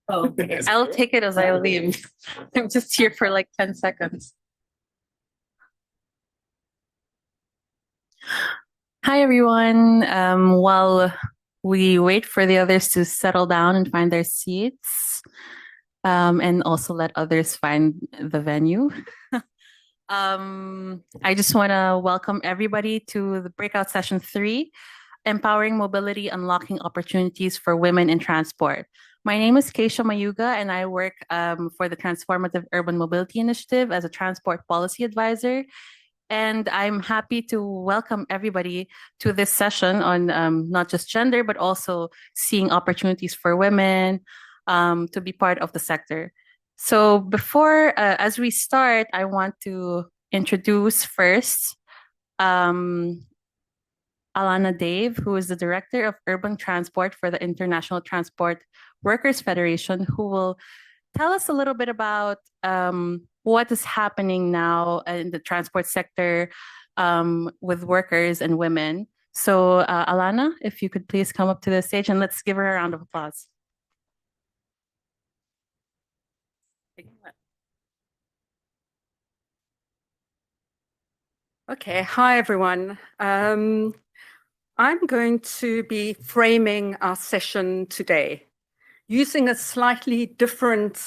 Oh, I'll take it as I leave. I'm just here for like 10 seconds. Hi, everyone. While we wait for the others to settle down and find their seats, and also let others find the venue, I just want to welcome everybody to the Breakout Session 3, Empowering Mobility, Unlocking Opportunities for Women in Transport. My name is Keisha Mayuga, and I work for the Transformative Urban Mobility Initiative as a transport policy advisor. And I'm happy to welcome everybody to this session on not just gender, but also seeing opportunities for women to be part of the sector. So as we start, I want to introduce first Alana Dave, who is the Director of Urban Transport for the International Transport Workers Federation, who will tell us a little bit about what is happening now in the transport sector with workers and women. So Alana, if you could please come up to the stage and let's give her a round of applause. Okay, hi everyone. I'm going to be framing our session today using a slightly different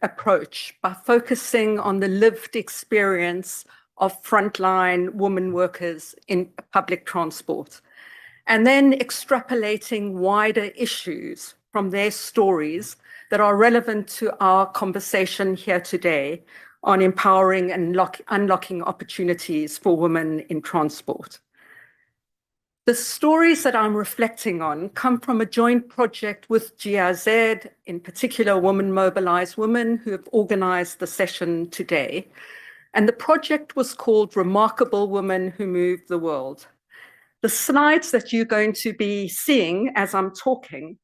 approach by focusing on the lived experience of frontline women workers in public transport, and then extrapolating wider issues from their stories that are relevant to our conversation here today on empowering and unlocking opportunities for women in transport. The stories that I'm reflecting on come from a joint project with GIZ, in particular Women Mobilize Women, who have organized the session today. And the project was called Remarkable Women Who Move the World. The slides that you're going to be seeing as I'm talking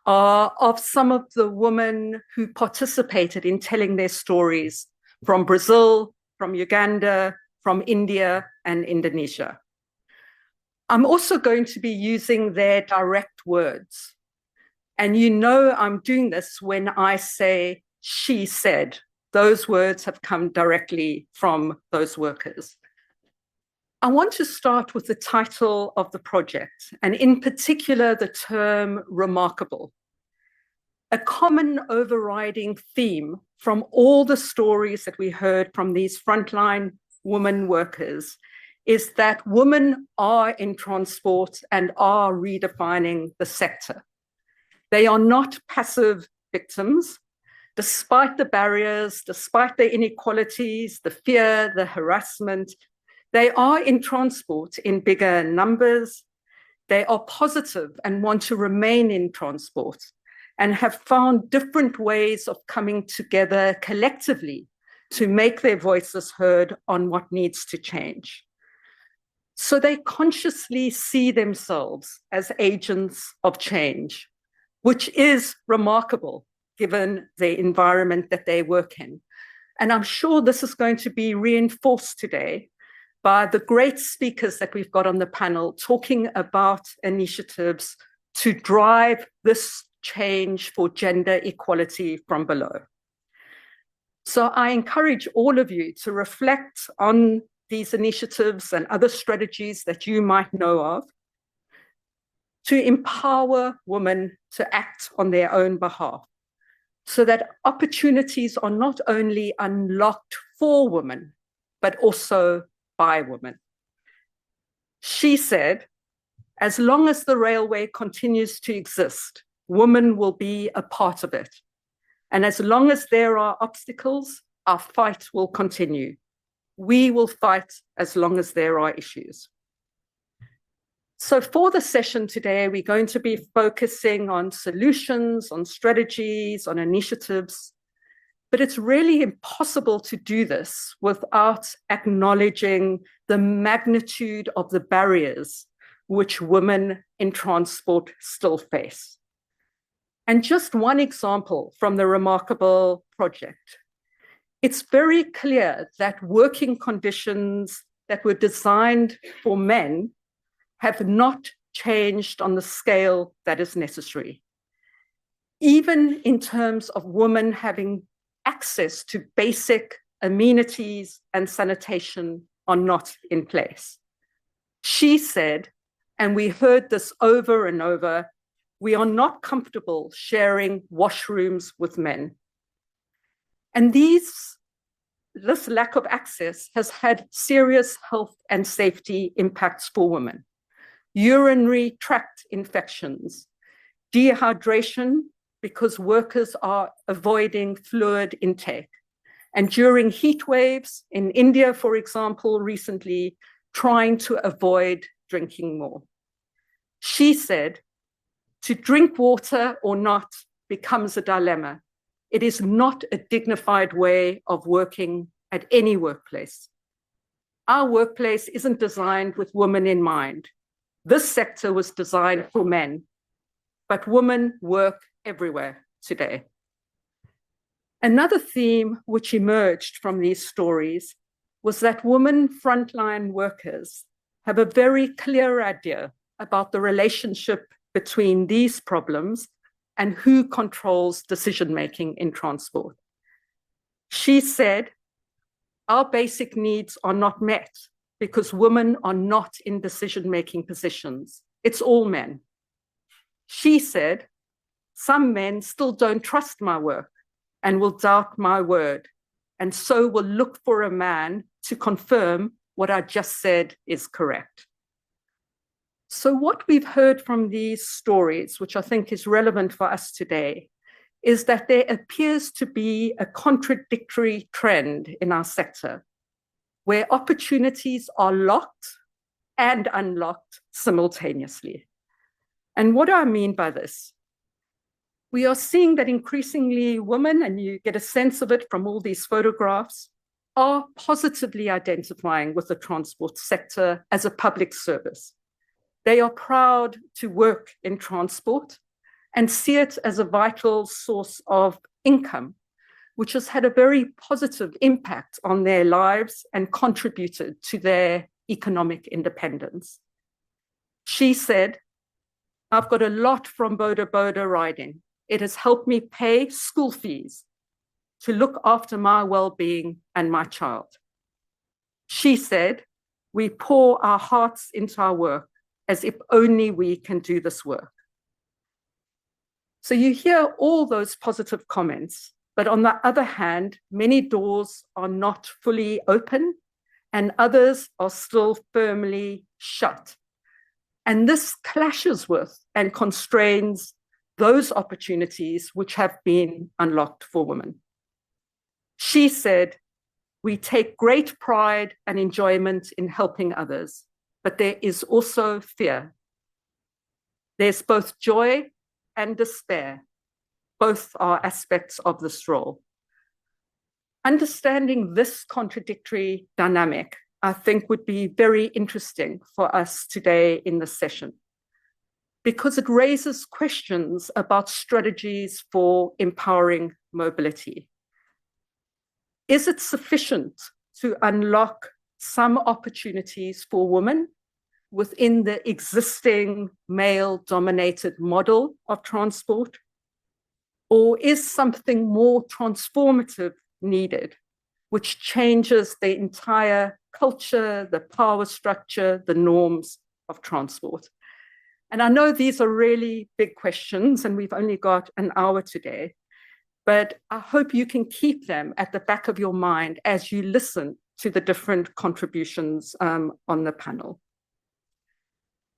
are of some of the women who participated in telling their stories from Brazil, from Uganda, from India, and Indonesia. I'm also going to be using their direct words. And you know I'm doing this when I say, she said. Those words have come directly from those workers. I want to start with the title of the project, and in particular, the term remarkable. A common overriding theme from all the stories that we heard from these frontline women workers is that women are in transport and are redefining the sector. They are not passive victims, despite the barriers, despite the inequalities, the fear, the harassment. They are in transport in bigger numbers. They are positive and want to remain in transport and have found different ways of coming together collectively to make their voices heard on what needs to change. So they consciously see themselves as agents of change, which is remarkable given the environment that they work in. And I'm sure this is going to be reinforced today by the great speakers that we've got on the panel talking about initiatives to drive this change for gender equality from below. So I encourage all of you to reflect on these initiatives and other strategies that you might know of to empower women to act on their own behalf so that opportunities are not only unlocked for women, but also by women. She said, as long as the railway continues to exist, women will be a part of it. And as long as there are obstacles, our fight will continue. We will fight as long as there are issues. So for the session today, we're going to be focusing on solutions, on strategies, on initiatives, but it's really impossible to do this without acknowledging the magnitude of the barriers which women in transport still face. And just one example from the Remarkable project. It's very clear that working conditions that were designed for men have not changed on the scale that is necessary. even in terms of women having access to basic amenities and sanitation are not in place. She said, and we heard this over and over, we are not comfortable sharing washrooms with men. And this lack of access has had serious health and safety impacts for women. Urinary tract infections, dehydration because workers are avoiding fluid intake. And during heat waves in India, for example, recently, trying to avoid drinking more. She said, to drink water or not becomes a dilemma. It is not a dignified way of working at any workplace. Our workplace isn't designed with women in mind. This sector was designed for men, but women work everywhere today. Another theme which emerged from these stories was that women frontline workers have a very clear idea about the relationship between these problems and who controls decision-making in transport. She said, our basic needs are not met because women are not in decision-making positions. It's all men. She said, some men still don't trust my work and will doubt my word, and so will look for a man to confirm what I just said is correct. So what we've heard from these stories, which I think is relevant for us today, is that there appears to be a contradictory trend in our sector, where opportunities are locked and unlocked simultaneously. And what do I mean by this? We are seeing that increasingly women, and you get a sense of it from all these photographs, are positively identifying with the transport sector as a public service. They are proud to work in transport and see it as a vital source of income, which has had a very positive impact on their lives and contributed to their economic independence. She said, I've got a lot from Boda Boda riding. It has helped me pay school fees to look after my well-being and my child. She said, we pour our hearts into our work as if only we can do this work. So you hear all those positive comments, but on the other hand, many doors are not fully open and others are still firmly shut. And this clashes with and constrains those opportunities which have been unlocked for women. She said, we take great pride and enjoyment in helping others, but there is also fear. There's both joy and despair. Both are aspects of this role. Understanding this contradictory dynamic, I think, would be very interesting for us today in this session, because it raises questions about strategies for empowering mobility. Is it sufficient to unlock some opportunities for women within the existing male-dominated model of transport? Or is something more transformative needed, which changes the entire culture, the power structure, the norms of transport? And I know these are really big questions, and we've only got an hour today, but I hope you can keep them at the back of your mind as you listen to the different contributions on the panel.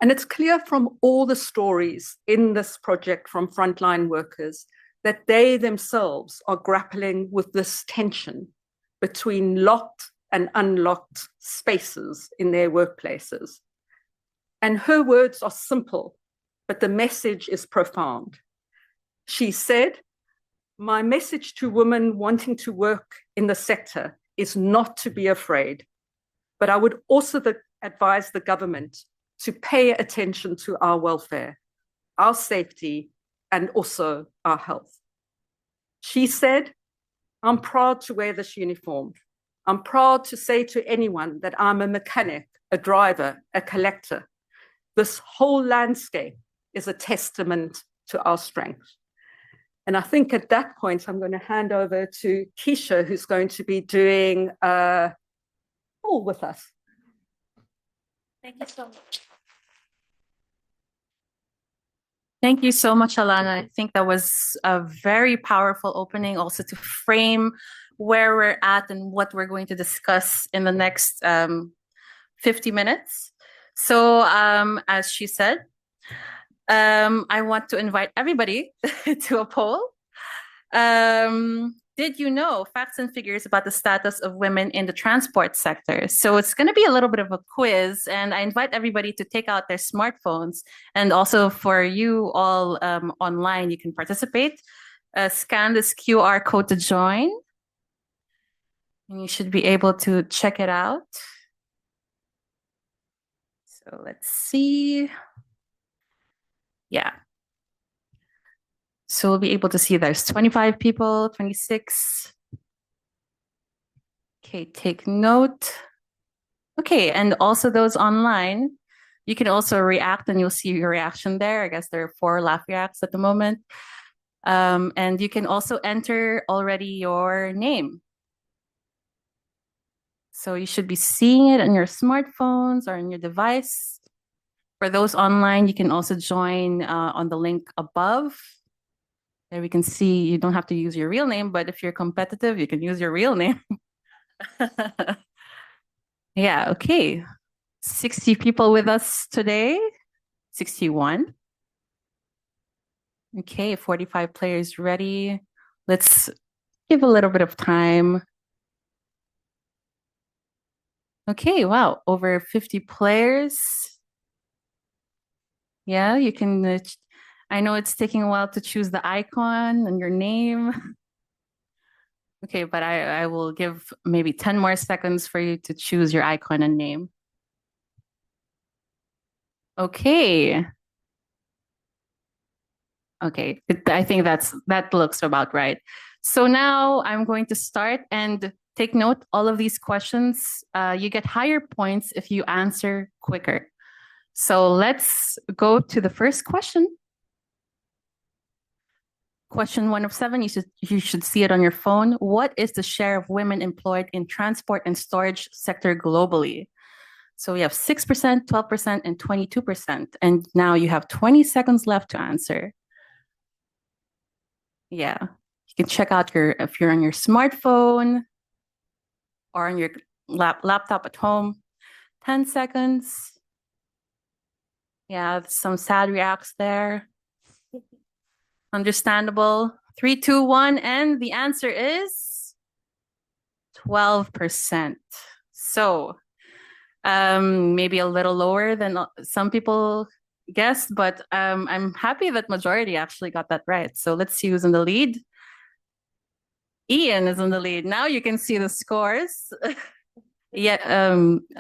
And it's clear from all the stories in this project from frontline workers that they themselves are grappling with this tension between locked and unlocked spaces in their workplaces. And her words are simple, but the message is profound. She said, my message to women wanting to work in the sector is not to be afraid, but I would also advise the government to pay attention to our welfare, our safety, and also our health. She said, I'm proud to wear this uniform. I'm proud to say to anyone that I'm a mechanic, a driver, a collector. This whole landscape is a testament to our strength. And I think at that point, I'm going to hand over to Keisha, who's going to be doing a poll with us. Thank you so much. Thank you so much, Alana. I think that was a very powerful opening also to frame where we're at and what we're going to discuss in the next 50 minutes. So as she said, I want to invite everybody to a poll. Did you know facts and figures about the status of women in the transport sector? So it's going to be a little bit of a quiz, and I invite everybody to take out their smartphones. And also for you all online, you can participate. Scan this QR code to join, and you should be able to check it out. So let's see. Yeah. So we'll be able to see there's 25 people, 26. Okay, take note. Okay, and also those online, you can also react and you'll see your reaction there. I guess there are 4 laugh reacts at the moment. And you can also enter already your name. So you should be seeing it on your smartphones or on your device. For those online, you can also join on the link above. There we can see you don't have to use your real name, but if you're competitive, you can use your real name. Yeah, okay. 60 people with us today. 61. Okay, 45 players ready. Let's give a little bit of time. Okay, wow, over 50 players. Yeah, you can, I know it's taking a while to choose the icon and your name. Okay, but I will give maybe 10 more seconds for you to choose your icon and name. Okay. Okay, I think that looks about right. So now I'm going to start, and take note, all of these questions, you get higher points if you answer quicker. So let's go to the first question. Question 1 of 7, you should see it on your phone. What is the share of women employed in transport and storage sector globally? So we have 6%, 12%, and 22%. And now you have 20 seconds left to answer. Yeah, you can check out if you're on your smartphone or on your laptop at home. 10 seconds. Yeah, some sad reacts there. Understandable. 3, 2, 1, and the answer is 12%. So maybe a little lower than some people guessed, but I'm happy that majority actually got that right. So let's see who's in the lead. Ian is in the lead. Now you can see the scores. Yeah,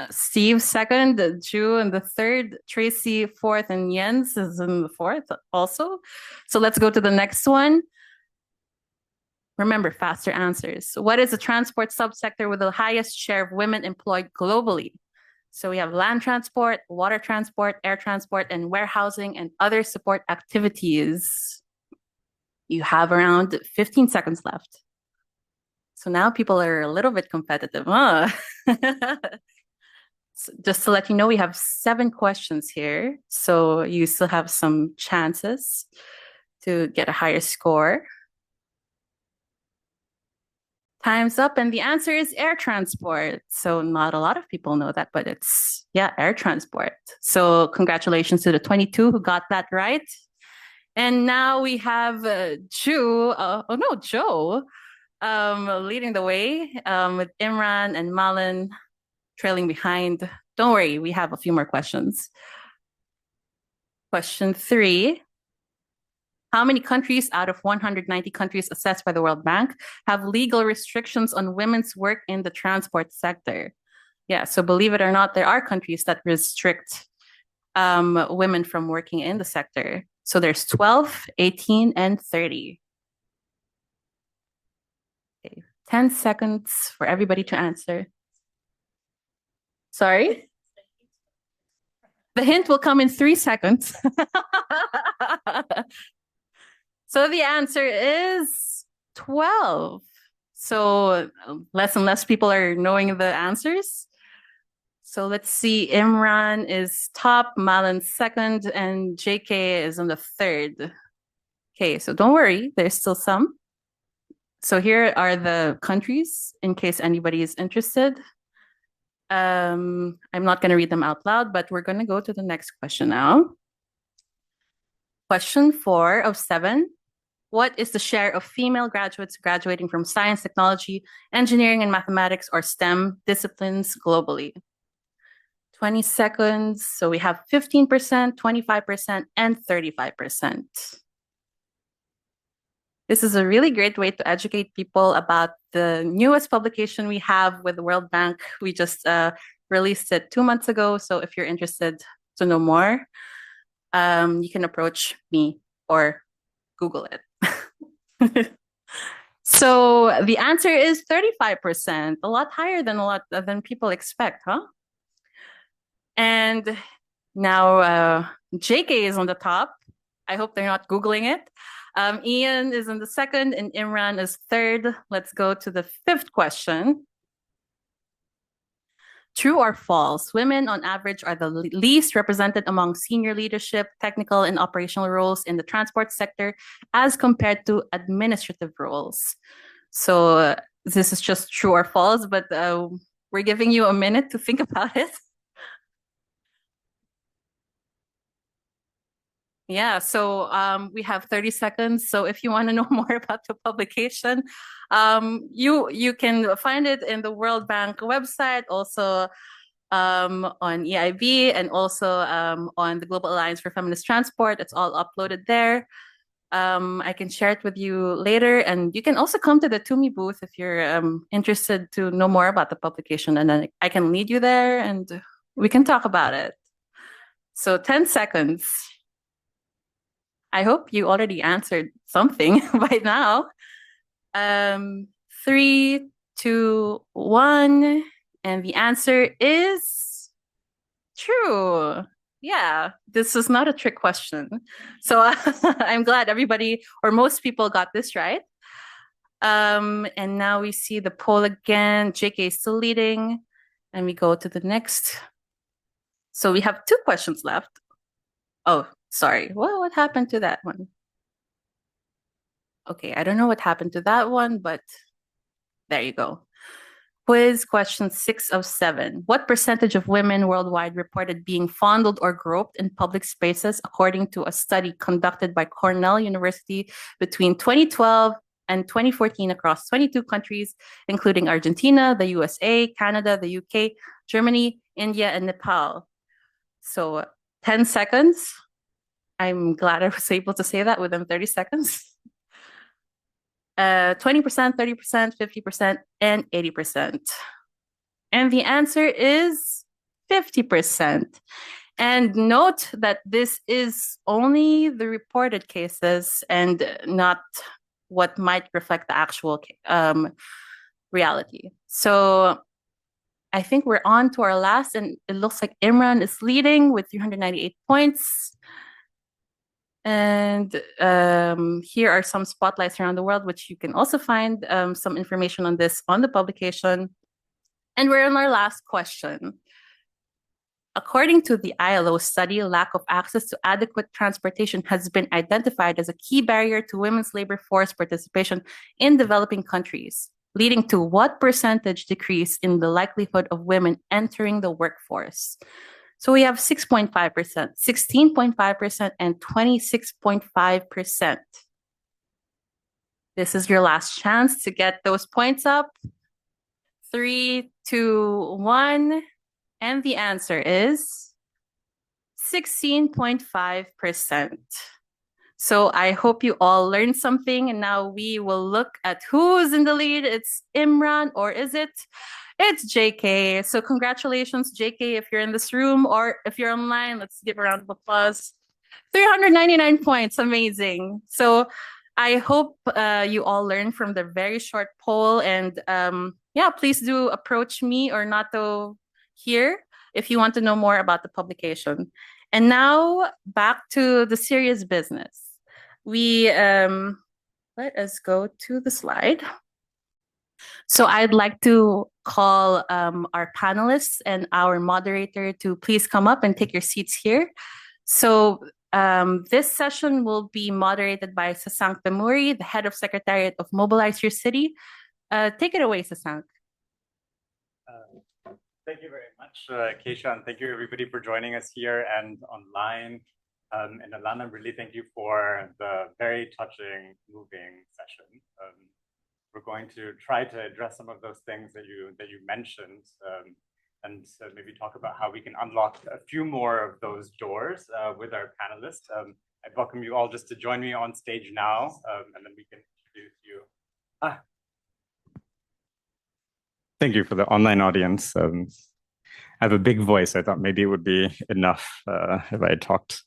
Steve second, Ju in the third, Tracy fourth, and Jens is in the fourth also. So let's go to the next one. Remember, faster answers. What is the transport subsector with the highest share of women employed globally? So we have land transport, water transport, air transport, and warehousing and other support activities. You have around 15 seconds left. So now people are a little bit competitive, huh? So just to let you know, we have 7 questions here. So you still have some chances to get a higher score. Time's up, and the answer is air transport. So not a lot of people know that, but it's, yeah, air transport. So congratulations to the 22 who got that right. And now we have Joe, leading the way with Imran and Malin trailing behind. Don't worry, we have a few more questions. Question 3. How many countries out of 190 countries assessed by the World Bank have legal restrictions on women's work in the transport sector? Yeah, so believe it or not, there are countries that restrict women from working in the sector. So there's 12, 18, and 30. Okay, 10 seconds for everybody to answer. Sorry? The hint will come in 3 seconds. So the answer is 12. So less and less people are knowing the answers. So let's see. Imran is top, Malin second, and JK is on the third. Okay, so don't worry, there's still some. So here are the countries in case anybody is interested. I'm not going to read them out loud, but we're going to go to the next question now. Question 4 of 7. What is the share of female graduates graduating from science, technology, engineering, and mathematics or STEM disciplines globally? 20 seconds. So we have 15%, 25%, and 35%. This is a really great way to educate people about the newest publication we have with the World Bank. We just released it 2 months ago. So if you're interested to know more, you can approach me or Google it. So the answer is 35%, a lot higher than people expect, huh? And now JK is on the top. I hope they're not Googling it. Ian is in the second and Imran is third. Let's go to the 5th question. True or false? Women on average are the least represented among senior leadership, technical, and operational roles in the transport sector as compared to administrative roles. So this is just true or false, but we're giving you a minute to think about it. Yeah, so we have 30 seconds. So if you want to know more about the publication, you can find it in the World Bank website, also on EIB, and also on the Global Alliance for Feminist Transport. It's all uploaded there. I can share it with you later, and you can also come to the TUMI booth if you're interested to know more about the publication, and then I can lead you there and we can talk about it. So 10 seconds. I hope you already answered something by now. 3, 2, 1, and the answer is true. Yeah, this is not a trick question. So I'm glad everybody or most people got this right. And now we see the poll again. JK is still leading, and we go to the next. So we have 2 questions left. Oh, sorry. Well, what happened to that one? Okay, I don't know what happened to that one, but there you go. Quiz question 6 of 7. What percentage of women worldwide reported being fondled or groped in public spaces, according to a study conducted by Cornell University between 2012 and 2014 across 22 countries, including Argentina, the USA, Canada, the UK, Germany, India, and Nepal? So 10 seconds. I'm glad I was able to say that within 30 seconds. 20%, 30%, 50%, and 80%. And the answer is 50%. And note that this is only the reported cases and not what might reflect the actual reality. So I think we're on to our last, and it looks like Imran is leading with 398 points. And here are some spotlights around the world, which you can also find some information on this on the publication. And we're on our last question. According to the ILO study, lack of access to adequate transportation has been identified as a key barrier to women's labor force participation in developing countries, leading to what percentage decrease in the likelihood of women entering the workforce? So we have 6.5%, 16.5%, and 26.5%. This is your last chance to get those points up. 3, 2, 1. And the answer is 16.5%. So I hope you all learned something. And now we will look at who's in the lead. It's Imran, or is it? It's JK. So congratulations, JK, if you're in this room, or if you're online, let's give a round of applause. 399 points. Amazing. So I hope you all learned from the very short poll. And yeah, please do approach me or Nato here if you want to know more about the publication. And now back to the serious business. Let us go to the slide. So I'd like to call our panelists and our moderator to please come up and take your seats here. So this session will be moderated by Sasank Bemuri, the head of Secretariat of Mobilize Your City. Take it away, Sasank. Thank you very much, Keisha, and thank you everybody for joining us here and online. And Alana, really thank you for the very touching, moving session. We're going to try to address some of those things that you mentioned, and maybe talk about how we can unlock a few more of those doors with our panelists. I'd welcome you all just to join me on stage now, and then we can introduce you. Thank you for the online audience. I have a big voice. I thought maybe it would be enough if I talked.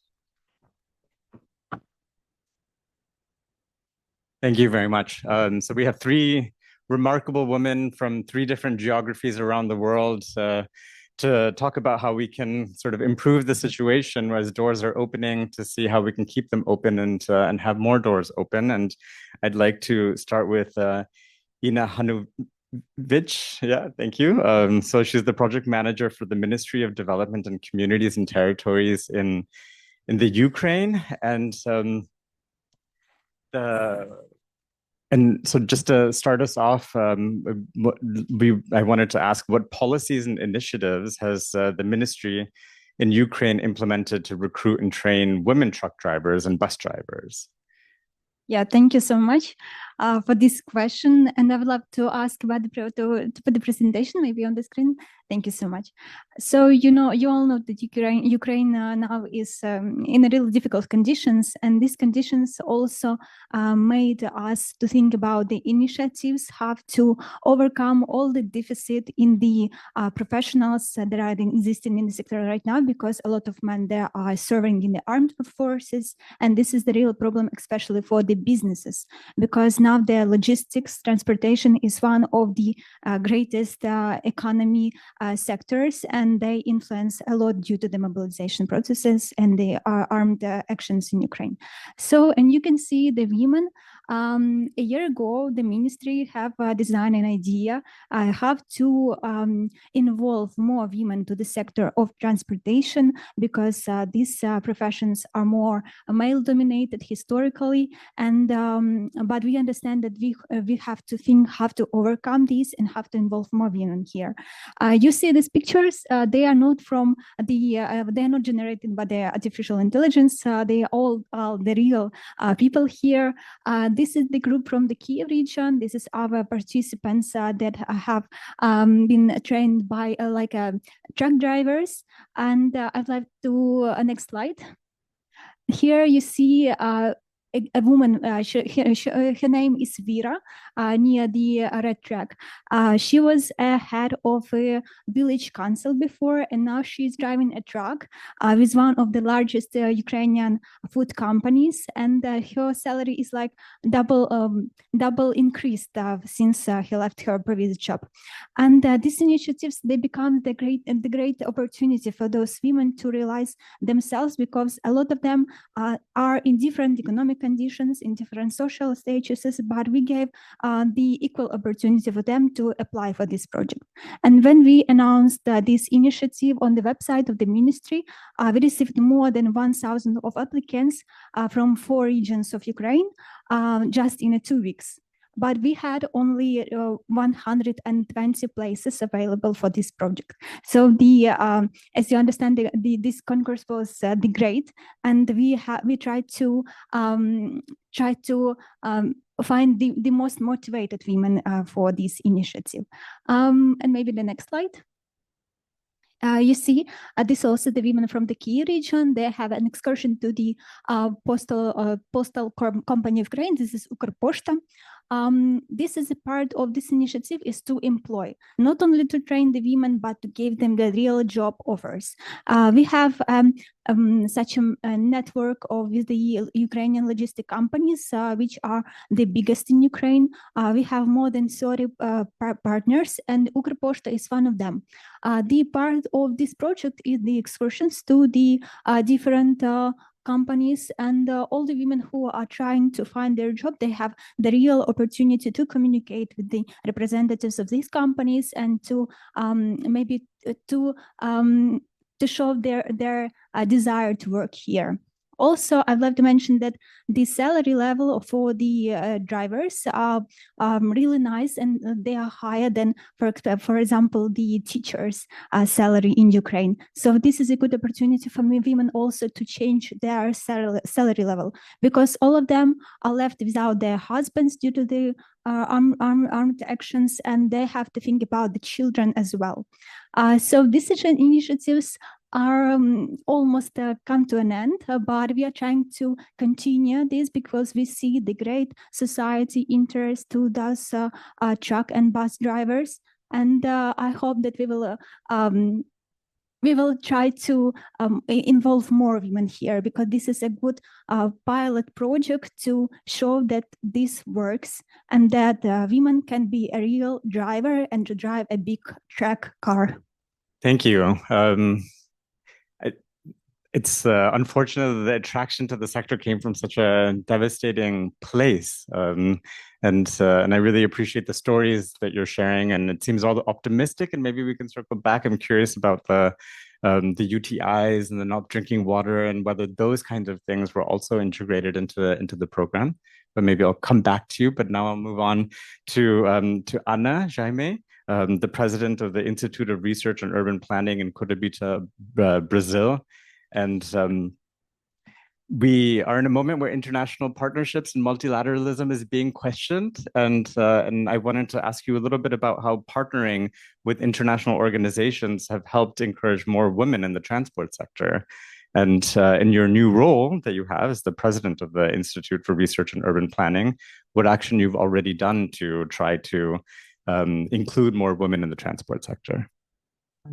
Thank you very much. So we have three remarkable women from three different geographies around the world to talk about how we can sort of improve the situation as doors are opening, to see how we can keep them open and have more doors open. And I'd like to start with Ina Hanovich. Yeah, thank you. So she's the project manager for the Ministry of Development and Communities and Territories in the Ukraine. And so just to start us off, I wanted to ask, what policies and initiatives has the ministry in Ukraine implemented to recruit and train women truck drivers and bus drivers? Yeah, thank you so much for this question. And I would love to ask about to put the presentation maybe on the screen. Thank you so much. So, you all know that Ukraine now is in a really difficult conditions. And these conditions also made us to think about the initiatives, how to overcome all the deficit in the professionals that are existing in the sector right now, because a lot of men there are serving in the armed forces. And this is the real problem, especially for the businesses, because now the logistics, transportation is one of the greatest economy sectors, and they influence a lot due to the mobilization processes and the armed actions in Ukraine. So, and you can see the women. A year ago, the ministry have designed an idea how to involve more women to the sector of transportation, because these professions are more male-dominated historically, and but we understand that we have to think how to overcome this and have to involve more women here. You see these pictures; they are not from they are not generated by the artificial intelligence. They are all the real people here. This is the group from the Kiev region. This is our participants that have been trained by truck drivers. And I'd like to next slide. Here you see a woman, her name is Vera, near the red track. She was a head of a village council before, and now she's driving a truck with one of the largest Ukrainian food companies, and her salary is like double increased since he left her previous job. And these initiatives, they become the great opportunity for those women to realize themselves, because a lot of them are in different economic conditions, in different social statuses, but we gave the equal opportunity for them to apply for this project. And when we announced this initiative on the website of the ministry, we received more than 1,000 of applicants from 4 regions of Ukraine just in 2 weeks. But we had only 120 places available for this project. So as you understand, this concourse was great, and we tried to find the most motivated women for this initiative. And maybe the next slide. You see, this also the women from the Kyiv region. They have an excursion to the postal company of Ukraine. This is Ukrposhta. This is a part of this initiative, is to employ, not only to train the women, but to give them the real job offers. We have such a network of the Ukrainian logistic companies, which are the biggest in Ukraine. We have more than 30 partners, and Ukrposhta is one of them. The part of this project is the excursions to the different companies, and all the women who are trying to find their job, they have the real opportunity to communicate with the representatives of these companies and to maybe to show their desire to work here. Also, I'd like to mention that the salary level for the drivers are really nice, and they are higher than, for example, the teachers' salary in Ukraine. So this is a good opportunity for women also to change their salary level, because all of them are left without their husbands due to the armed actions, and they have to think about the children as well. So these initiatives are almost come to an end, but we are trying to continue this because we see the great society interest to those truck and bus drivers, and I hope that we will try to involve more women here, because this is a good pilot project to show that this works and that women can be a real driver and to drive a big truck car. Thank you. It's unfortunate that the attraction to the sector came from such a devastating place. And I really appreciate the stories that you're sharing, and it seems all optimistic, and maybe we can circle back. I'm curious about the UTIs and the not drinking water, and whether those kinds of things were also integrated into the program. But maybe I'll come back to you. But now I'll move on to Ana Jaime, the president of the Institute of Research on Urban Planning in Curitiba, Brazil. And we are in a moment where international partnerships and multilateralism is being questioned. And I wanted to ask you a little bit about how partnering with international organizations have helped encourage more women in the transport sector. And in your new role that you have as the president of the Institute for Research on Urban Planning, what action you've already done to try to include more women in the transport sector?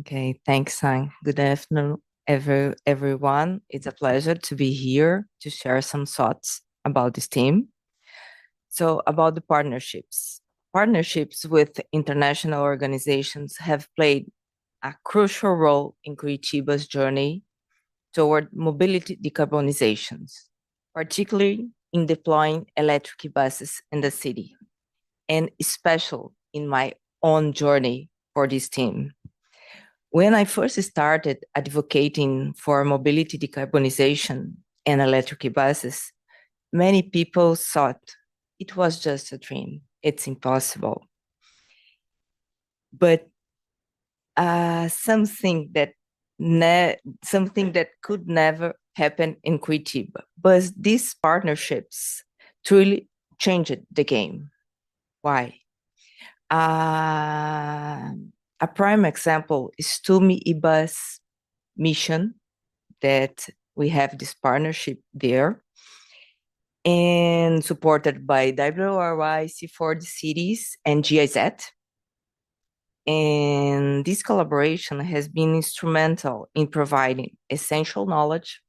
Okay, thanks, Sang. Good afternoon, everyone. It's a pleasure to be here to share some thoughts about this team. So about the partnerships. Partnerships with international organizations have played a crucial role in Curitiba's journey toward mobility decarbonizations, particularly in deploying electric buses in the city, and especially in my own journey for this team. When I first started advocating for mobility decarbonization and electric buses, many people thought it was just a dream. It's impossible. But something that could never happen in Curitiba. But these partnerships truly changed the game. Why? A prime example is Tumi e-bus mission, that we have this partnership there, and supported by WRYC for the cities and GIZ. And this collaboration has been instrumental in providing essential knowledge,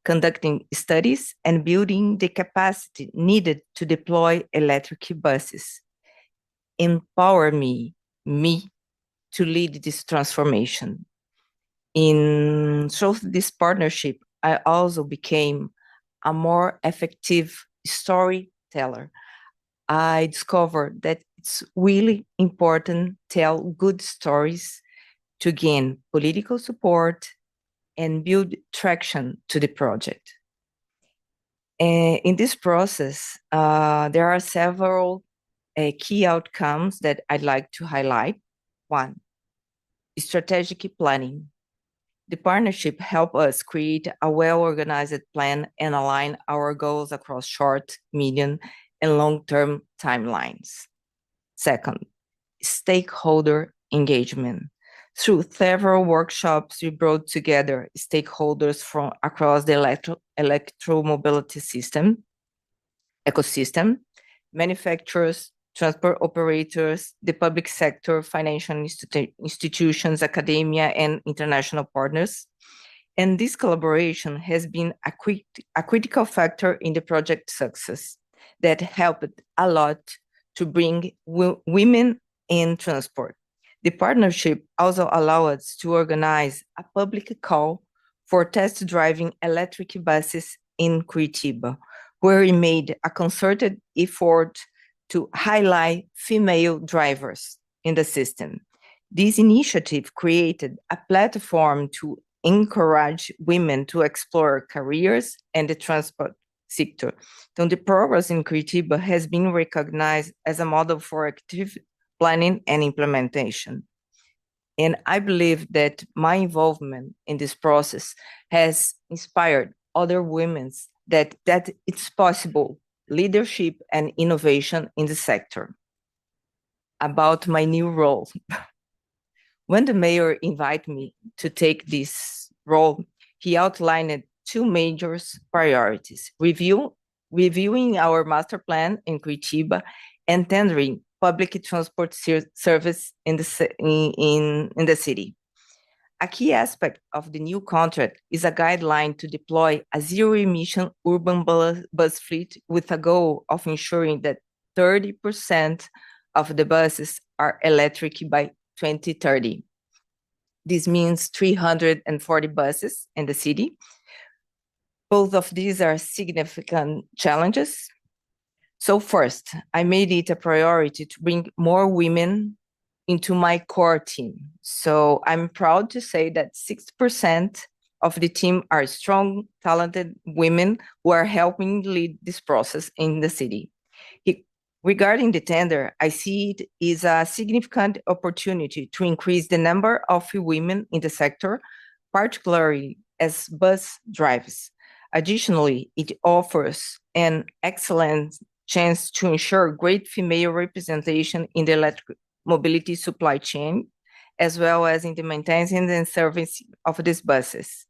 conducting studies, and building the capacity needed to deploy electric buses. Empower me to lead this transformation. Through this partnership, I also became a more effective storyteller. I discovered that it's really important to tell good stories to gain political support and build traction to the project. In this process, there are several key outcomes that I'd like to highlight. One, strategic planning. The partnership helps us create a well-organized plan and align our goals across short, medium, and long-term timelines. Second, stakeholder engagement. Through several workshops, we brought together stakeholders from across the electromobility ecosystem, manufacturers, transport operators, the public sector, financial institutions, academia, and international partners. And this collaboration has been a critical factor in the project success that helped a lot to bring women in transport. The partnership also allowed us to organize a public call for test driving electric buses in Curitiba, where we made a concerted effort to highlight female drivers in the system. This initiative created a platform to encourage women to explore careers in the transport sector. So the progress in Curitiba has been recognized as a model for active planning and implementation. And I believe that my involvement in this process has inspired other women that it's possible leadership and innovation in the sector. About my new role. When the mayor invited me to take this role, he outlined two major priorities: reviewing our master plan in Curitiba and tendering public transport service in the city. A key aspect of the new contract is a guideline to deploy a zero-emission urban bus fleet with a goal of ensuring that 30% of the buses are electric by 2030. This means 340 buses in the city. Both of these are significant challenges. So first, I made it a priority to bring more women into my core team. So I'm proud to say that 6% of the team are strong, talented women who are helping lead this process in the city. Regarding the tender, I see it as a significant opportunity to increase the number of women in the sector, particularly as bus drivers. Additionally, it offers an excellent chance to ensure great female representation in the electric mobility supply chain, as well as in the maintenance and service of these buses.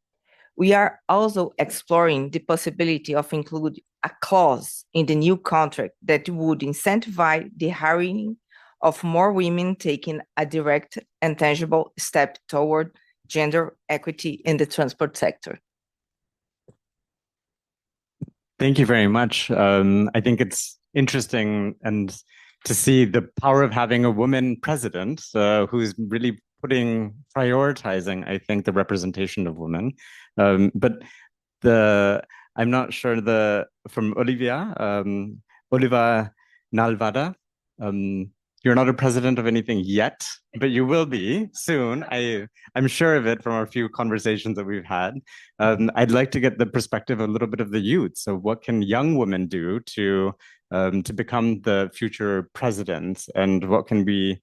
We are also exploring the possibility of including a clause in the new contract that would incentivize the hiring of more women, taking a direct and tangible step toward gender equity in the transport sector. Thank you very much. I think it's interesting and to see the power of having a woman president who's really prioritizing, I think, the representation of women. But I'm not sure from Olivia Nalvada. You're not a president of anything yet, but you will be soon. I'm sure of it from our few conversations that we've had. I'd like to get the perspective a little bit of the youth. So what can young women do to become the future presidents, and what can we,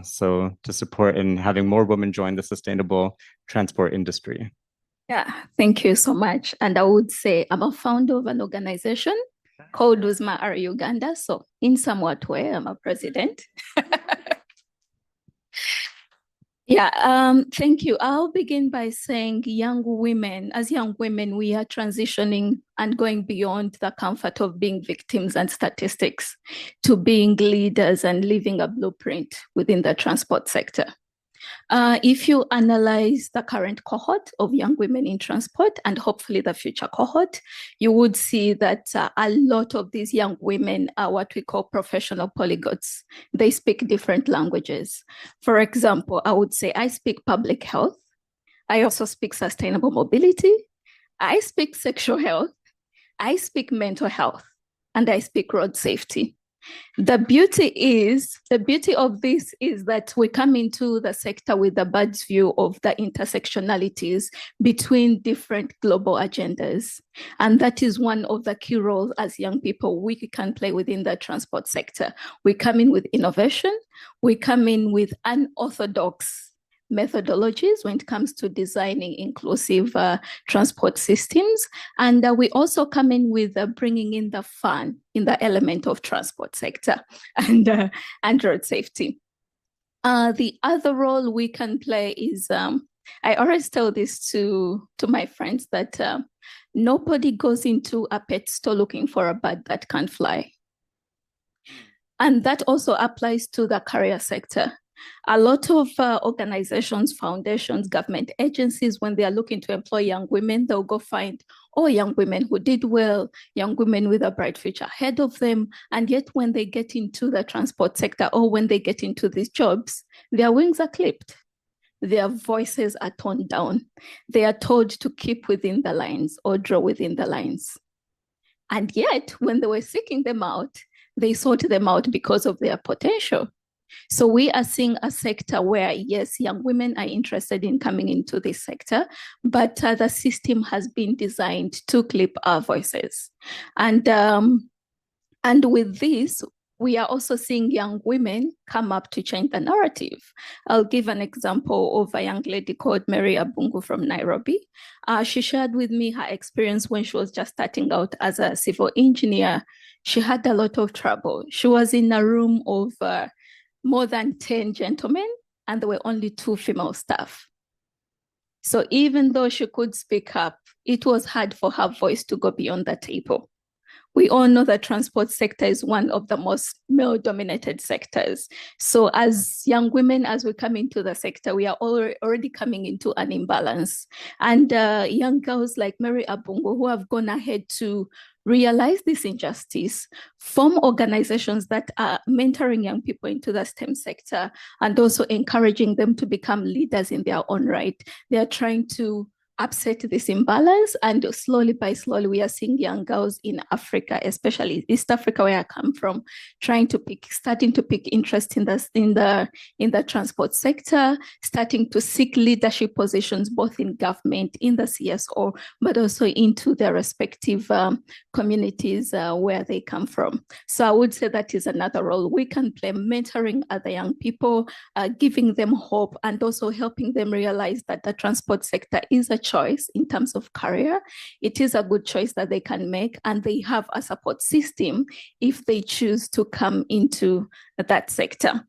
so to support in having more women join the sustainable transport industry? Yeah, thank you so much. And I would say I'm a founder of an organization called Uzma Are Uganda. So in somewhat way, I'm a president. Thank you. I'll begin by saying as young women, we are transitioning and going beyond the comfort of being victims and statistics to being leaders and living a blueprint within the transport sector. If you analyze the current cohort of young women in transport and hopefully the future cohort, you would see that a lot of these young women are what we call professional polyglots. They speak different languages. For example, I would say I speak public health. I also speak sustainable mobility. I speak sexual health. I speak mental health, and I speak road safety. The beauty of this is that we come into the sector with a bird's view of the intersectionalities between different global agendas. And that is one of the key roles as young people we can play within the transport sector. We come in with innovation. We come in with unorthodox methodologies when it comes to designing inclusive transport systems. And we also come in with bringing in the fun in the element of transport sector and road safety. The other role we can play is, I always tell this to my friends, that nobody goes into a pet store looking for a bird that can fly. And that also applies to the career sector. A lot of organizations, foundations, government agencies, when they are looking to employ young women, they'll go find young women who did well, young women with a bright future ahead of them. And yet when they get into the transport sector or when they get into these jobs, their wings are clipped their voices are toned down. They are told to keep within the lines or draw within the lines. And yet, when they were seeking them out, they sought them out because of their potential. So we are seeing a sector where, yes, young women are interested in coming into this sector, but the system has been designed to clip our voices. And with this, we are also seeing young women come up to change the narrative. I'll give an example of a young lady called Mary Abungu from Nairobi. She shared with me her experience when she was just starting out as a civil engineer. She had a lot of trouble. She was in a room of more than 10 gentlemen, and there were only 2 female staff. So even though she could speak up, it was hard for her voice to go beyond the table. We all know the transport sector is one of the most male-dominated sectors. So as young women, as we come into the sector, we are already coming into an imbalance. And young girls like Mary Abungo, who have gone ahead to realize this injustice, form organizations that are mentoring young people into the STEM sector and also encouraging them to become leaders in their own right. They are trying to upset this imbalance, and slowly by slowly we are seeing young girls in Africa, especially East Africa where I come from, starting to pick interest in the transport sector, starting to seek leadership positions both in government, in the CSO, but also into their respective communities where they come from. So I would say that is another role we can play, mentoring other young people, giving them hope, and also helping them realize that the transport sector is a choice in terms of career. It is a good choice that they can make, and they have a support system if they choose to come into that sector.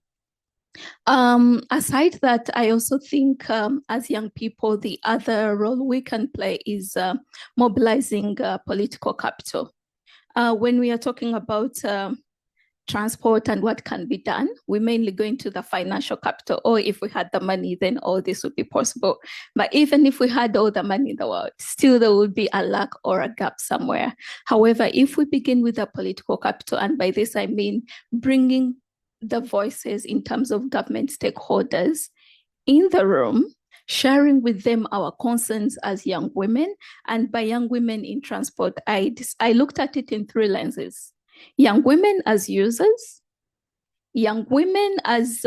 Aside that, I also think as young people, the other role we can play is mobilizing political capital. When we are talking about transport and what can be done, we mainly go into the financial capital, or if we had the money, then all this would be possible. But even if we had all the money in the world, still there would be a lack or a gap somewhere. However, if we begin with the political capital, and by this I mean bringing the voices in terms of government stakeholders in the room, sharing with them our concerns as young women, and by young women in transport, I looked at it in 3 lenses. Young women as users, young women as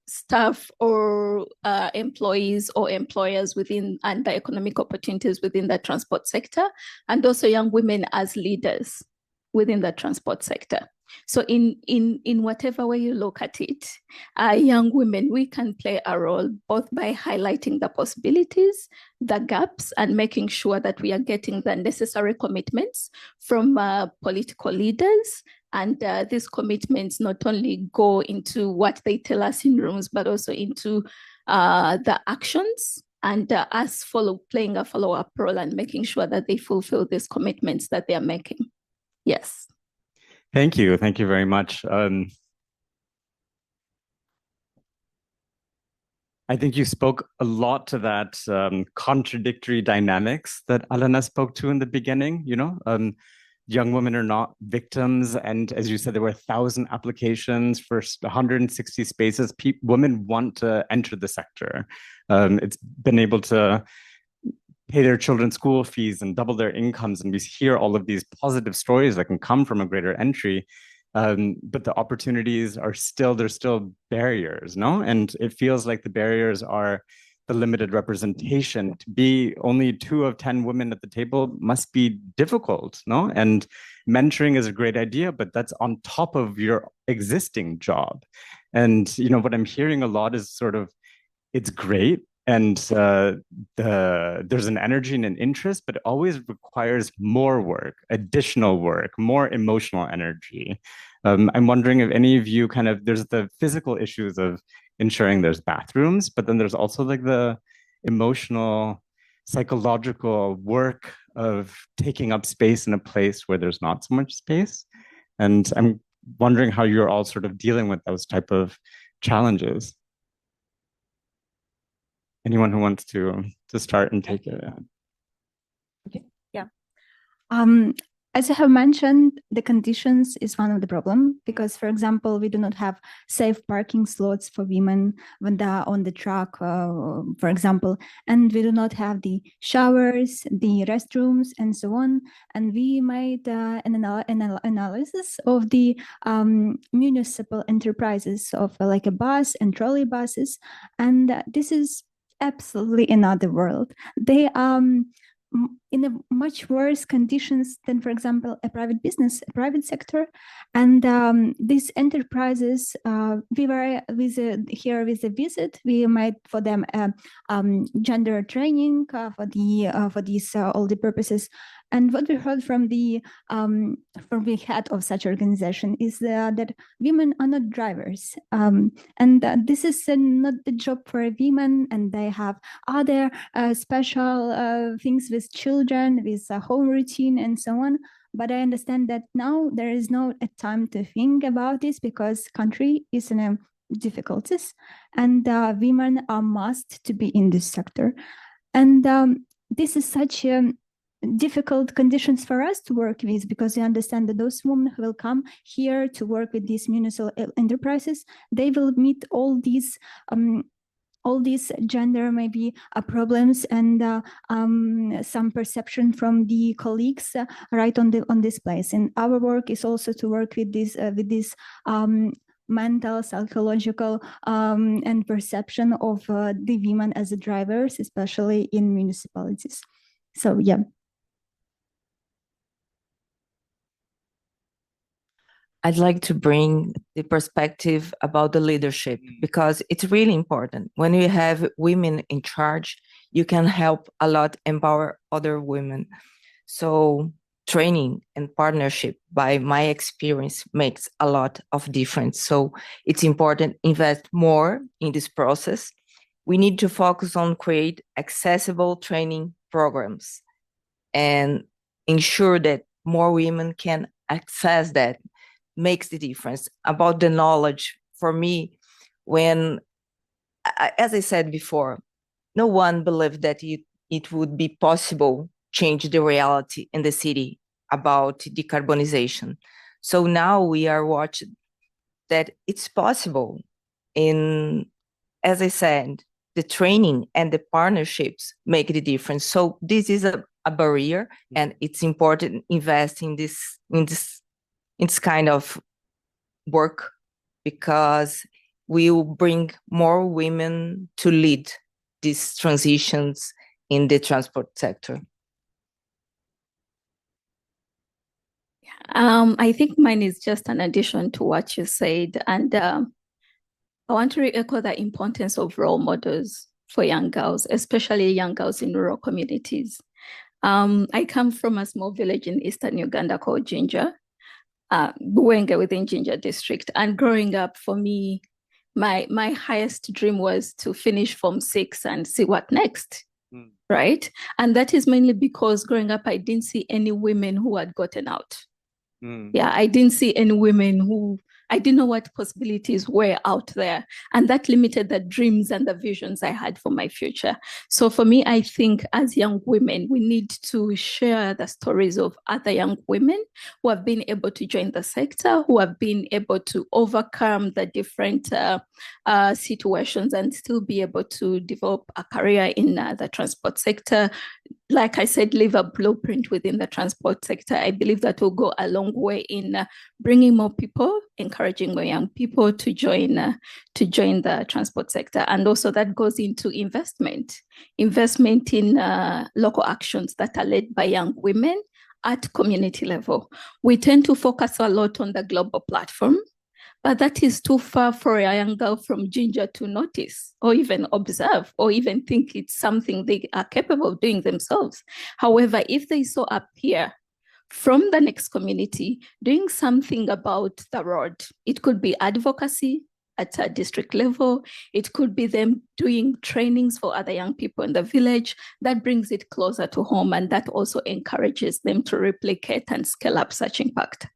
staff or employees or employers within and the economic opportunities within the transport sector, and also young women as leaders within the transport sector. So in whatever way you look at it, young women, we can play a role both by highlighting the possibilities, the gaps, and making sure that we are getting the necessary commitments from political leaders. And these commitments not only go into what they tell us in rooms, but also into the actions, and us playing a follow-up role and making sure that they fulfill these commitments that they are making. Yes. Thank you. Thank you very much. I think you spoke a lot to that contradictory dynamics that Alana spoke to in the beginning. Young women are not victims. And as you said, there were 1,000 applications for 160 spaces. Women want to enter the sector. It's been able to pay their children's school fees and double their incomes. And we hear all of these positive stories that can come from a greater entry. But the opportunities there's still barriers, no? And it feels like the barriers are the limited representation. To be only 2 of 10 women at the table must be difficult, no? And mentoring is a great idea, but that's on top of your existing job. And, what I'm hearing a lot is sort of, it's great, and there's an energy and an interest, but it always requires more work, additional work, more emotional energy. I'm wondering if any of you there's the physical issues of ensuring there's bathrooms, but then there's also like the emotional, psychological work of taking up space in a place where there's not so much space. And I'm wondering how you're all sort of dealing with those type of challenges. Anyone who wants to start and take it? Okay. Yeah. As I have mentioned, the conditions is one of the problem because, for example, we do not have safe parking slots for women when they are on the truck, for example, and we do not have the showers, the restrooms, and so on. And we made an analysis of the municipal enterprises of like a bus and trolley buses, and this is absolutely another world. They in a much worse conditions than, for example, a private business, a private sector. And these enterprises, we were here with a visit. We made for them gender training for these all the purposes. And what we heard from the head of such organization is that women are not drivers, and this is not the job for women, and they have other special things with children, with a home routine, and so on. But I understand that now there is no time to think about this because country is in difficulties, and women are must to be in this sector, and this is such difficult conditions for us to work with because we understand that those women who will come here to work with these municipal enterprises, they will meet all these gender maybe problems and some perception from the colleagues right on this place. And our work is also to work with this mental, psychological, and perception of the women as drivers, especially in municipalities. So yeah. I'd like to bring the perspective about the leadership because it's really important. When you have women in charge, you can help a lot empower other women. So training and partnership, by my experience, makes a lot of difference. So it's important to invest more in this process. We need to focus on create accessible training programs and ensure that more women can access that. Makes the difference. About the knowledge, for me, when, as I said before, no one believed that it would be possible change the reality in the city about decarbonization. So now we are watching that it's possible. As I said, the training and the partnerships make the difference. So this is a barrier, and it's important to invest in this kind of work because we will bring more women to lead these transitions in the transport sector. I think mine is just an addition to what you said. And I want to re-echo the importance of role models for young girls, especially young girls in rural communities. I come from a small village in eastern Uganda called Jinja. Buwenge within Jinja district. And growing up, for me, my highest dream was to finish Form 6 and see what next, right? And that is mainly because growing up, I didn't see any women who had gotten out. Yeah, I didn't see any women I didn't know what possibilities were out there. And that limited the dreams and the visions I had for my future. So for me, I think as young women, we need to share the stories of other young women who have been able to join the sector, who have been able to overcome the different situations and still be able to develop a career in the transport sector. Like I said, leave a blueprint within the transport sector. I believe that will go a long way in bringing more people, encouraging more young people to join the transport sector. And also that goes into investment in local actions that are led by young women at community level. We tend to focus a lot on the global platform, but that is too far for a young girl from Ginger to notice or even observe or even think it's something they are capable of doing themselves. However, if they saw a peer from the next community doing something about the road, it could be advocacy at a district level, it could be them doing trainings for other young people in the village, that brings it closer to home, and that also encourages them to replicate and scale up such impact.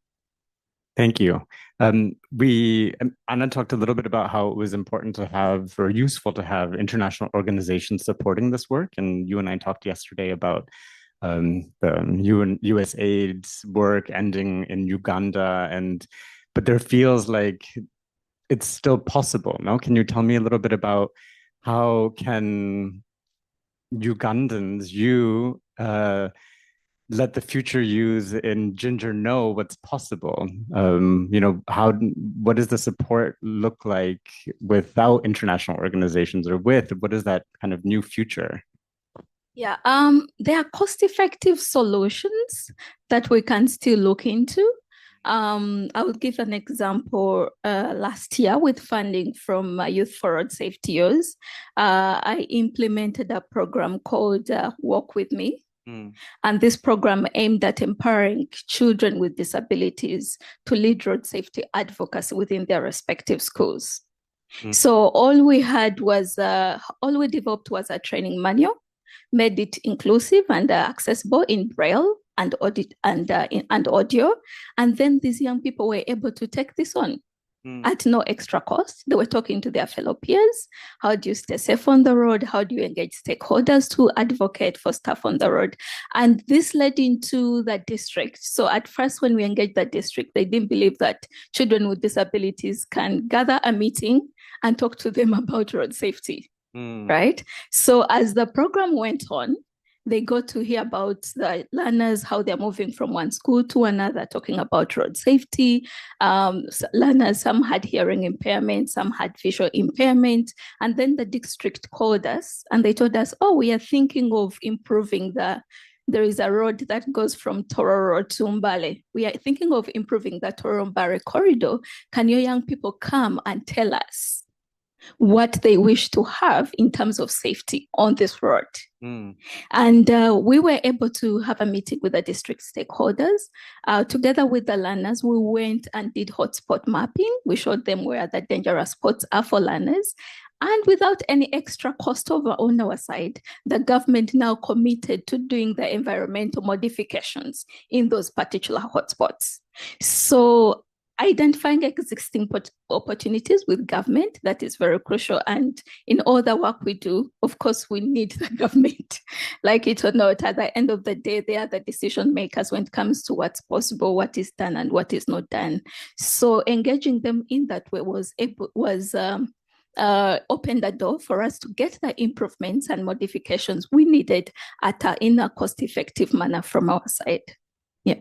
Thank you. Anna talked a little bit about how it was important to have or useful to have international organizations supporting this work. And you and I talked yesterday about the USAID's work ending in Uganda, but there feels like it's still possible. No, can you tell me a little bit about how can Ugandans, let the future youth in Ginger know what's possible? What does the support look like without international organizations, or what is that kind of new future? Yeah, there are cost-effective solutions that we can still look into. I would give an example. Last year, with funding from Youth for Road Safety Years, I implemented a program called Walk With Me. And this program aimed at empowering children with disabilities to lead road safety advocacy within their respective schools. So all we developed was a training manual, made it inclusive and accessible in Braille and audio. And then these young people were able to take this on at no extra cost. They were talking to their fellow peers. How do you stay safe on the road? How do you engage stakeholders to advocate for stuff on the road? And this led into the district. So at first, when we engaged the district, they didn't believe that children with disabilities can gather a meeting and talk to them about road safety, right? So as the program went on, they got to hear about the learners, how they're moving from one school to another, talking about road safety. Learners, some had hearing impairment, some had visual impairment. And then the district called us and they told us, oh, we are thinking of improving there is a road that goes from Tororo to Mbale. We are thinking of improving the Tororo-Mbale corridor. Can your young people come and tell us what they wish to have in terms of safety on this road? And we were able to have a meeting with the district stakeholders. Together with the learners, we went and did hotspot mapping. We showed them where the dangerous spots are for learners. And without any extra cost on our side, the government now committed to doing the environmental modifications in those particular hotspots. So identifying existing opportunities with government, that is very crucial. And in all the work we do, of course, we need the government. Like it or not, at the end of the day, they are the decision makers when it comes to what's possible, what is done and what is not done. So engaging them in that way opened the door for us to get the improvements and modifications we needed in a cost-effective manner from our side. Yeah.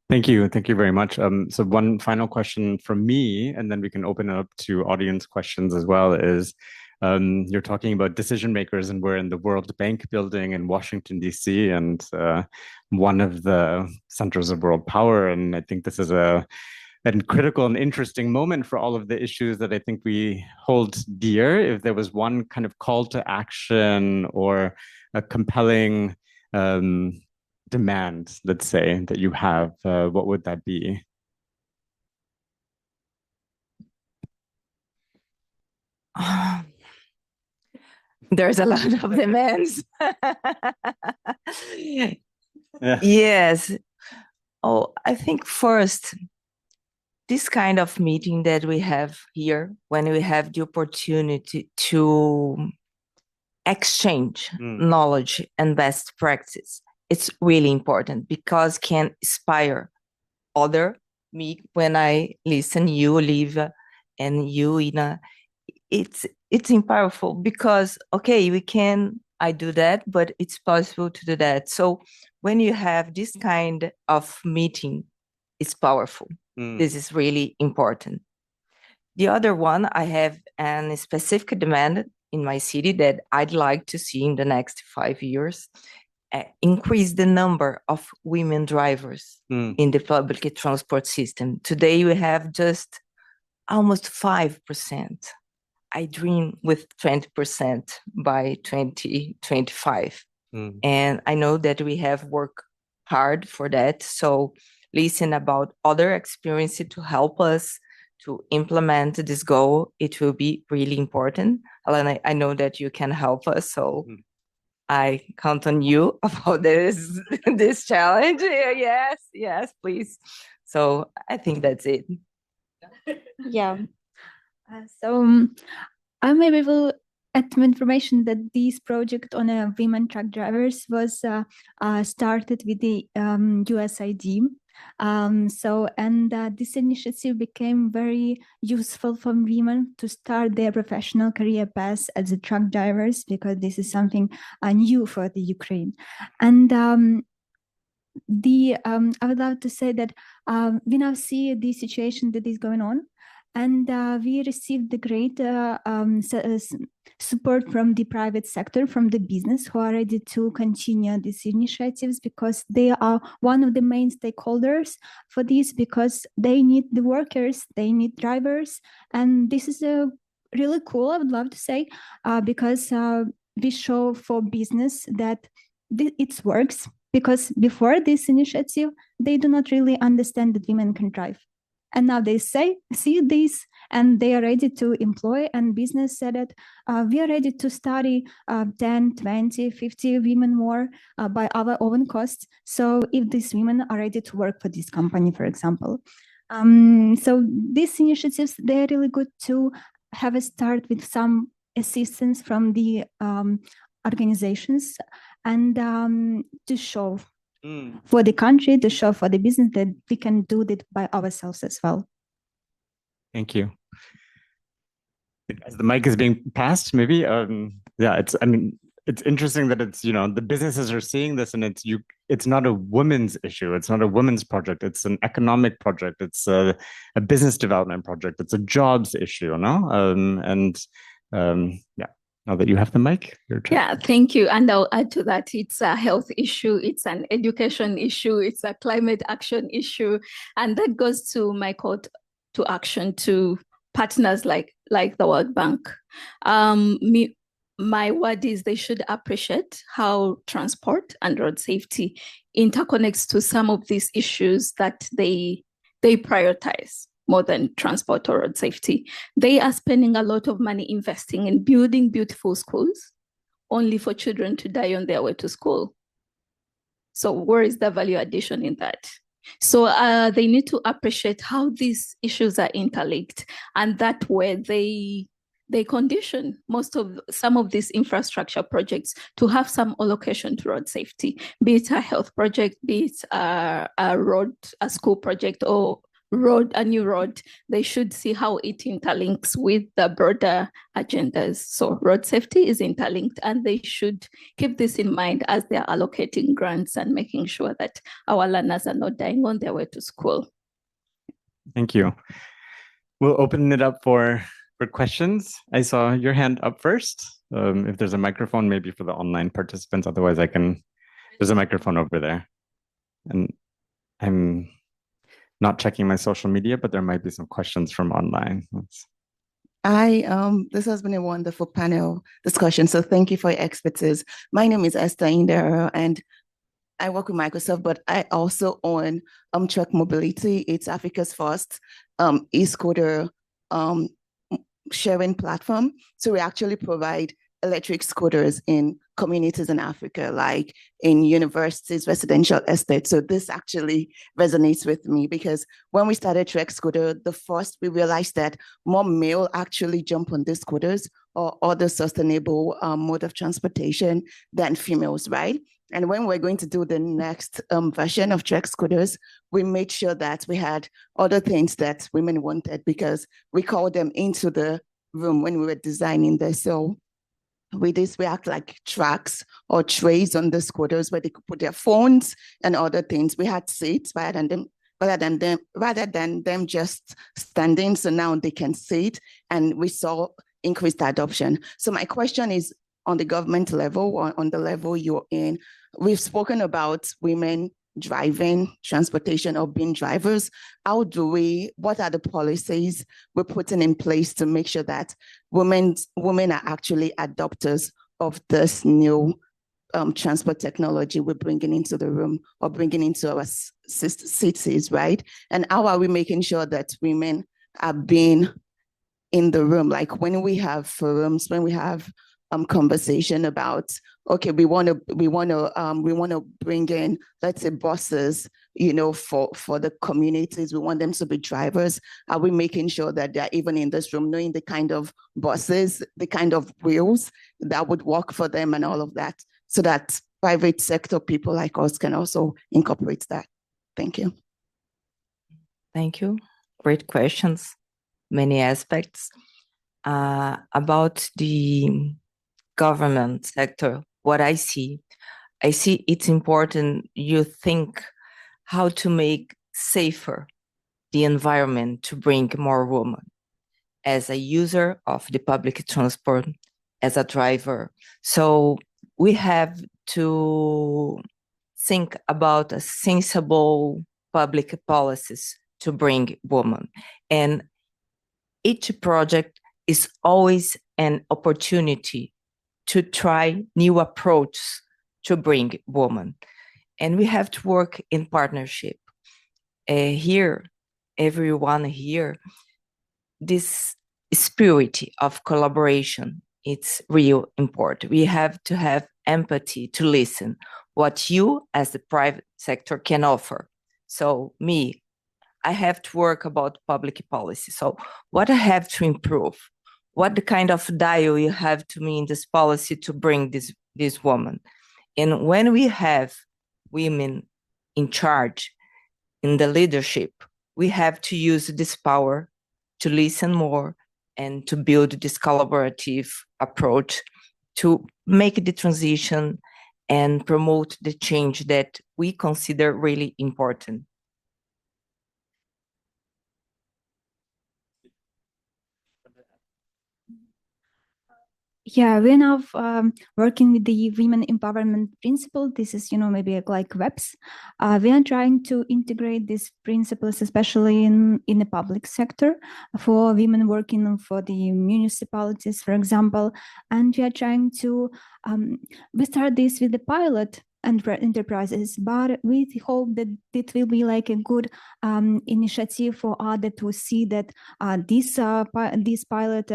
Thank you. Thank you very much. So one final question from me, and then we can open it up to audience questions as well, is you're talking about decision makers, and we're in the World Bank building in Washington, D.C., and one of the centers of world power. And I think this is a critical and interesting moment for all of the issues that I think we hold dear. If there was one kind of call to action or a compelling demand, let's say, that you have, what would that be? There's a lot of demands. Yeah. Yes. Oh, I think first, this kind of meeting that we have here, when we have the opportunity to exchange knowledge and best practice, it's really important because can inspire me when I listen you, Olivia, and you, Ina. It's powerful because, okay, I do that, but it's possible to do that. So when you have this kind of meeting, it's powerful. This is really important. The other one, I have a specific demand in my city that I'd like to see in the next 5 years, increase the number of women drivers in the public transport system. Today we have just almost 5%. I dream with 20% by 2025. And I know that we have worked hard for that. So listen about other experiences to help us to implement this goal. It will be really important. Alana, I know that you can help us. So I count on you about this challenge. Yes, please. So I think that's it. Yeah. So I maybe will information that this project on women truck drivers was started with the USAID. This initiative became very useful for women to start their professional career path as a truck drivers, because this is something new for the Ukraine. And I would love to say that we now see the situation that is going on, and we received the great support from the private sector, from the business, who are ready to continue these initiatives, because they are one of the main stakeholders for this, because they need the workers, they need drivers. And this is really cool, I would love to say, because we show for business that it works. Because before this initiative, they do not really understand that women can drive. And now they see this, and they are ready to employ, and business said that we are ready to study 10, 20, 50 women more by our own costs. So if these women are ready to work for this company, for example. So these initiatives, they're really good to have a start with some assistance from the organizations, and to show for the country, to show for the business that we can do that by ourselves as well. Thank you. As the mic is being passed, maybe, it's interesting that it's, the businesses are seeing this, and it's not a women's issue. It's not a women's project. It's an economic project. It's a business development project. It's a jobs issue, Now that you have the mic, your turn. Yeah, thank you. And I'll add to that, it's a health issue, it's an education issue, it's a climate action issue. And that goes to my call to action to partners like the World Bank. My word is they should appreciate how transport and road safety interconnects to some of these issues that they prioritize more than transport or road safety. They are spending a lot of money investing in building beautiful schools, only for children to die on their way to school. So where is the value addition in that? So they need to appreciate how these issues are interlinked, and that way they condition some of these infrastructure projects to have some allocation to road safety, be it a health project, be it a school project, or a new road. They should see how it interlinks with the broader agendas. So road safety is interlinked, and they should keep this in mind as they're allocating grants and making sure that our learners are not dying on their way to school. Thank you. We'll open it up for questions. I saw your hand up first. If there's a microphone, maybe for the online participants, otherwise there's a microphone over there. And I'm not checking my social media, but there might be some questions from online. This has been a wonderful panel discussion, so thank you for your expertise. My name is Esther Indero, and I work with Microsoft, but I also own Truck Mobility. It's Africa's first e-scooter sharing platform. So we actually provide electric scooters in communities in Africa, like in universities, residential estates. So this actually resonates with me, because when we started Trek Scooter, we realized that more male actually jump on these scooters or other sustainable mode of transportation than females, right? And when we're going to do the next version of Trek Scooters, we made sure that we had other things that women wanted, because we called them into the room when we were designing this. So with this, we act like tracks or trays on the scooters where they could put their phones and other things. We had seats rather than them just standing. So now they can sit, and we saw increased adoption. So my question is, on the government level, or on the level you're in, we've spoken about women driving transportation or being drivers. What are the policies we're putting in place to make sure that women are actually adopters of this new transport technology we're bringing into the room or bringing into our cities, right? And how are we making sure that women are being in the room? Like when we have forums, when we have conversation about, okay, we want to bring in, let's say, buses for the communities. We want them to be drivers. Are we making sure that they're even in this room knowing the kind of buses, the kind of wheels that would work for them and all of that, so that private sector people like us can also incorporate that? Thank you. Thank you. Great questions, many aspects. About the government sector, what I see it's important you think how to make safer the environment to bring more women as a user of the public transport, as a driver. So we have to think about a sensible public policies to bring women. And each project is always an opportunity to try new approaches to bring women. And we have to work in partnership. Here, everyone here, this spirit of collaboration, it's real important. We have to have empathy to listen what you as the private sector can offer. So I have to work about public policy. So what I have to improve, what the kind of dial you have to me in this policy to bring this woman. And when we have women in charge, in the leadership, we have to use this power to listen more and to build this collaborative approach to make the transition and promote the change that we consider really important. Yeah, we're now working with the women empowerment principle. This is, maybe like webs. We are trying to integrate these principles, especially in the public sector, for women working for the municipalities, for example. And we are trying to, we start this with the pilot enterprises, but we hope that it will be like a good initiative for others to see that these pilot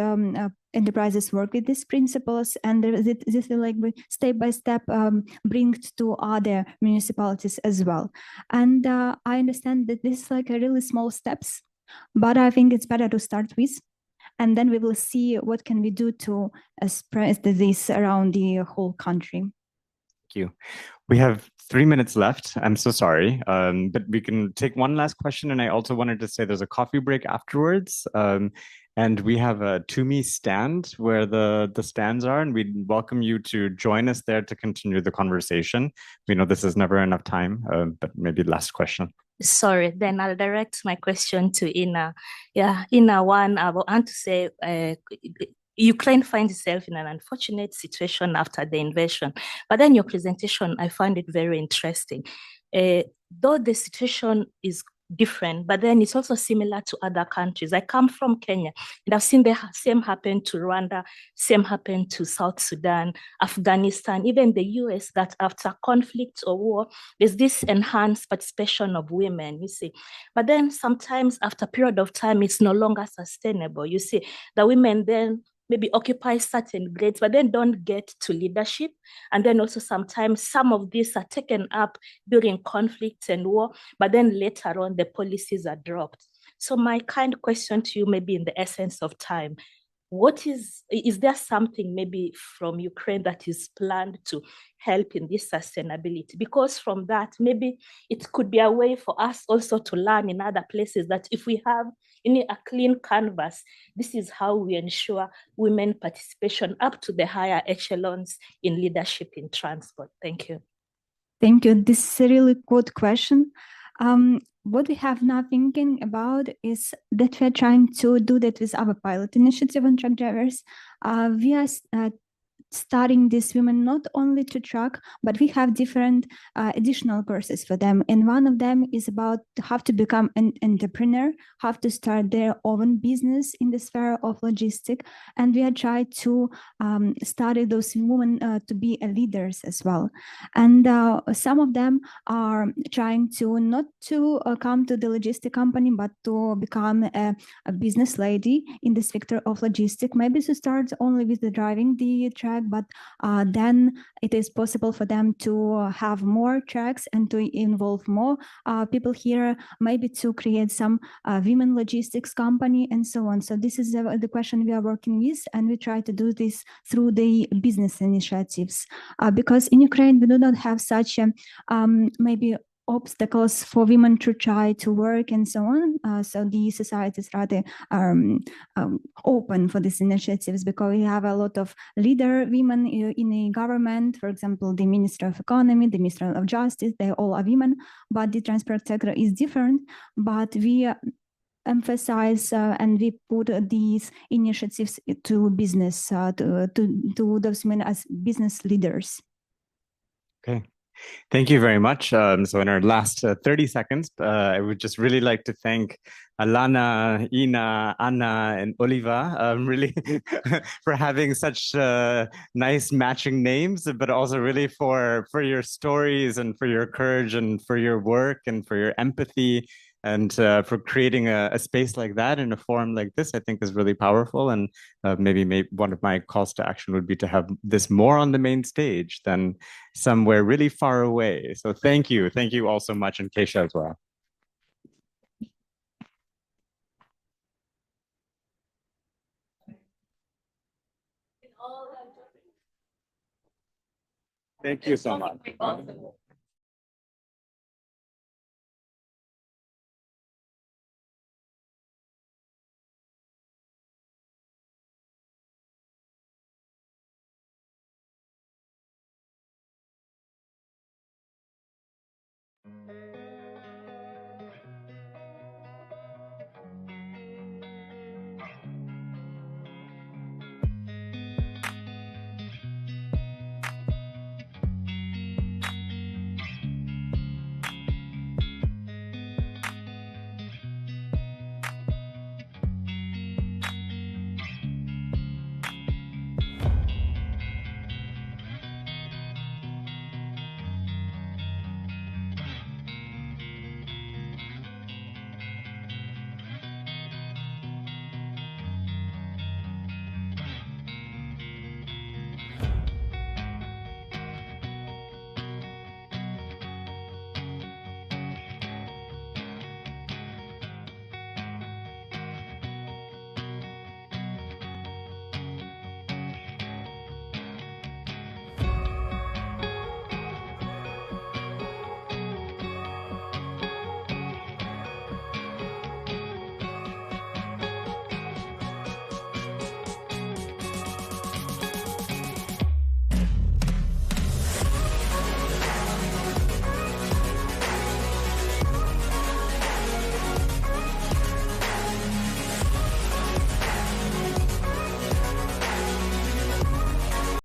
enterprises work with these principles, and this will like step by step bring to other municipalities as well. And I understand that this is like a really small steps, but I think it's better to start with, and then we will see what can we do to spread this around the whole country. Thank you. We have 3 minutes left. I'm so sorry, but we can take one last question. And I also wanted to say there's a coffee break afterwards. And we have a Tumi stand where the stands are, and we'd welcome you to join us there to continue the conversation. We know this is never enough time, but maybe last question. Sorry, then I'll direct my question to Ina. Yeah, Ina, one, I want to say, Ukraine finds itself in an unfortunate situation after the invasion. But then your presentation, I find it very interesting. Though the situation is different, but then it's also similar to other countries. I come from Kenya, and I've seen the same happen to Rwanda, same happen to South Sudan, Afghanistan, even the US, that after conflict or war, there's this enhanced participation of women, you see. But then sometimes after a period of time, it's no longer sustainable. You see, the women then maybe occupy certain grades, but then don't get to leadership. And then also sometimes some of these are taken up during conflicts and war, but then later on the policies are dropped. So my kind of question to you, maybe in the essence of time, is there something maybe from Ukraine that is planned to help in this sustainability? Because from that, maybe it could be a way for us also to learn in other places that if we have a clean canvas, this is how we ensure women participation up to the higher echelons in leadership in transport. Thank you. Thank you. This is a really good question. What we have now thinking about is that we're trying to do that with our pilot initiative on truck drivers. We are studying these women not only to truck, but we have different additional courses for them. And one of them is about how to become an entrepreneur, how to start their own business in the sphere of logistics. And we are trying to study those women to be leaders as well. And some of them are trying to not to come to the logistic company, but to become a business lady in the sector of logistics, maybe to start only with the driving the truck, track, but then it is possible for them to have more tracks and to involve more people here, maybe to create some women logistics company and so on. So this is the question we are working with, and we try to do this through the business initiatives, because in Ukraine we do not have such maybe obstacles for women to try to work and so on. So the society is rather open for these initiatives, because we have a lot of leader women in the government. For example, the Minister of Economy, the Minister of Justice, they all are women, but the transport sector is different. But we emphasize and we put these initiatives to business, to those women as business leaders. Okay. Thank you very much. So in our last 30 seconds, I would just really like to thank Alana, Ina, Anna, and Oliva, really for having such nice matching names, but also really for your stories and for your courage and for your work and for your empathy, and for creating a space like that in a forum like this. I think is really powerful. And maybe one of my calls to action would be to have this more on the main stage than somewhere really far away. So thank you all so much, and Keisha as well. Thank you so much.